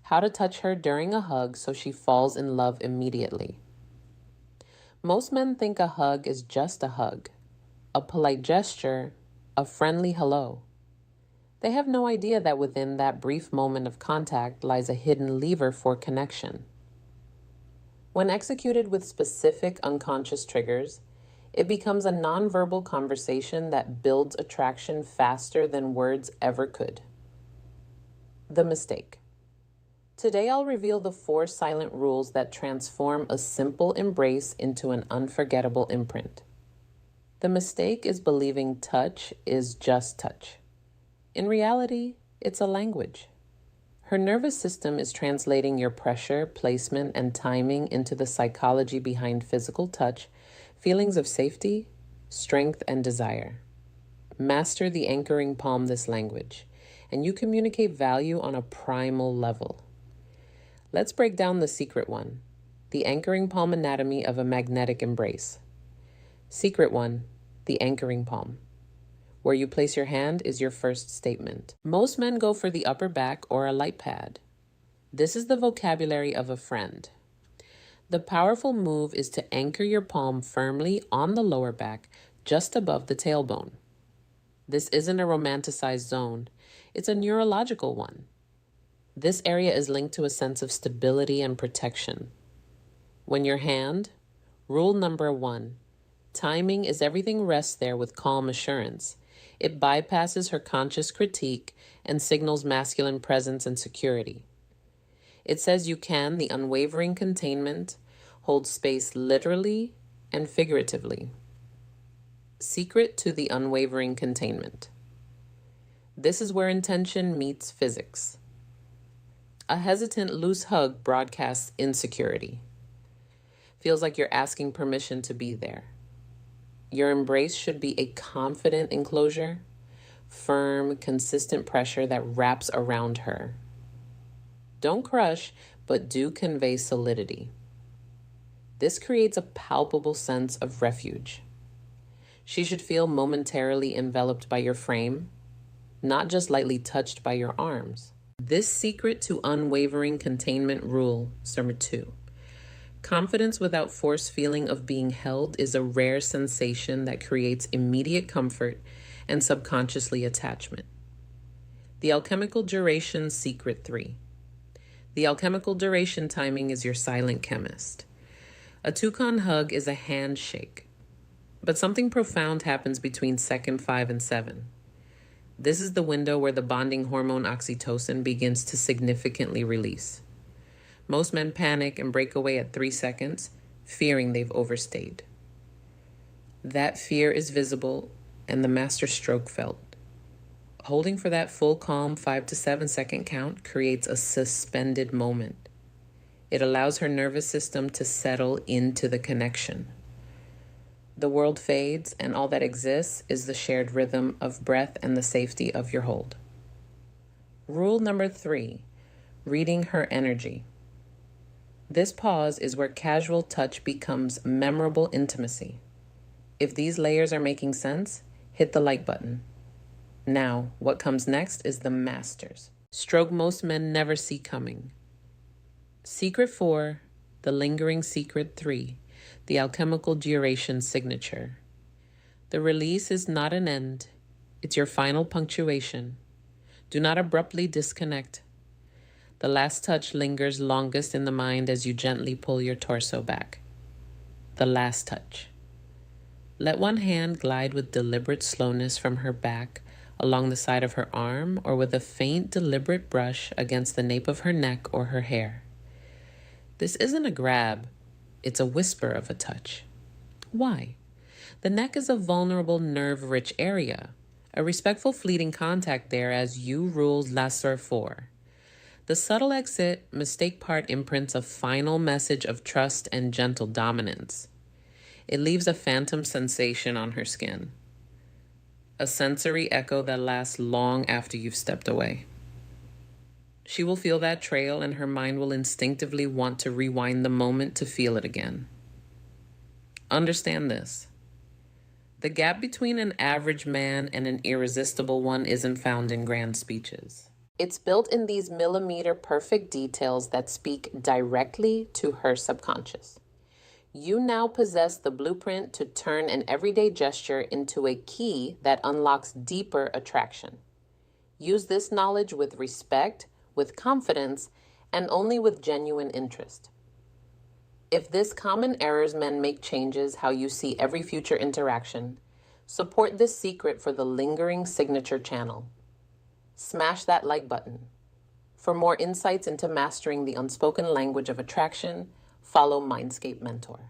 How to touch her during a hug so she falls in love immediately. Most men think a hug is just a hug, a polite gesture, a friendly hello. They have no idea that within that brief moment of contact lies a hidden lever for connection. When executed with specific unconscious triggers, it becomes a nonverbal conversation that builds attraction faster than words ever could. The mistake. Today I'll reveal the 4 silent rules that transform a simple embrace into an unforgettable imprint. The mistake is believing touch is just touch. In reality, it's a language. Her nervous system is translating your pressure, placement, and timing into the psychology behind physical touch, feelings of safety, strength, and desire. Master the anchoring palm this language, and you communicate value on a primal level. Let's break down the secret one, the anchoring palm anatomy of a magnetic embrace. Secret one, the anchoring palm. Where you place your hand is your first statement. Most men go for the upper back or a light pad. This is the vocabulary of a friend. The powerful move is to anchor your palm firmly on the lower back, just above the tailbone. This isn't a romanticized zone, it's a neurological one. This area is linked to a sense of stability and protection. When your hand, rule number 1, timing is everything rests there with calm assurance. It bypasses her conscious critique and signals masculine presence and security. It says you can, the unwavering containment, hold space literally and figuratively. Secret to the unwavering containment. This is where intention meets physics. A hesitant, loose hug broadcasts insecurity. Feels like you're asking permission to be there. Your embrace should be a confident enclosure, firm, consistent pressure that wraps around her. Don't crush, but do convey solidity. This creates a palpable sense of refuge. She should feel momentarily enveloped by your frame, not just lightly touched by your arms. This secret to unwavering containment rule, number 2. Confidence without forced feeling of being held is a rare sensation that creates immediate comfort and subconsciously attachment. The alchemical duration secret 3. The alchemical duration timing is your silent chemist. A toucan hug is a handshake, but something profound happens between second 5 and 7. This is the window where the bonding hormone oxytocin begins to significantly release. Most men panic and break away at 3 seconds, fearing they've overstayed. That fear is visible and the master stroke felt. Holding for that full calm 5 to 7 second count creates a suspended moment. It allows her nervous system to settle into the connection. The world fades and all that exists is the shared rhythm of breath and the safety of your hold. Rule number 3, reading her energy. This pause is where casual touch becomes memorable intimacy. If these layers are making sense, hit the like button. Now, what comes next is the masters. Stroke most men never see coming. Secret 4, the lingering secret 3, the alchemical duration signature. The release is not an end, it's your final punctuation. Do not abruptly disconnect. The last touch lingers longest in the mind as you gently pull your torso back. The last touch. Let one hand glide with deliberate slowness from her back along the side of her arm or with a faint, deliberate brush against the nape of her neck or her hair. This isn't a grab, it's a whisper of a touch. Why? The neck is a vulnerable, nerve-rich area. A respectful fleeting contact there as you rules la sur 4. The subtle exit, mistake part imprints a final message of trust and gentle dominance. It leaves a phantom sensation on her skin. A sensory echo that lasts long after you've stepped away. She will feel that trail and her mind will instinctively want to rewind the moment to feel it again. Understand this. The gap between an average man and an irresistible one isn't found in grand speeches. It's built in these millimeter perfect details that speak directly to her subconscious. You now possess the blueprint to turn an everyday gesture into a key that unlocks deeper attraction. Use this knowledge with respect, with confidence, and only with genuine interest. If this common errors men make changes how you see every future interaction, support this secret for the lingering signature channel. Smash that like button. For more insights into mastering the unspoken language of attraction, follow Mindscape Mentor.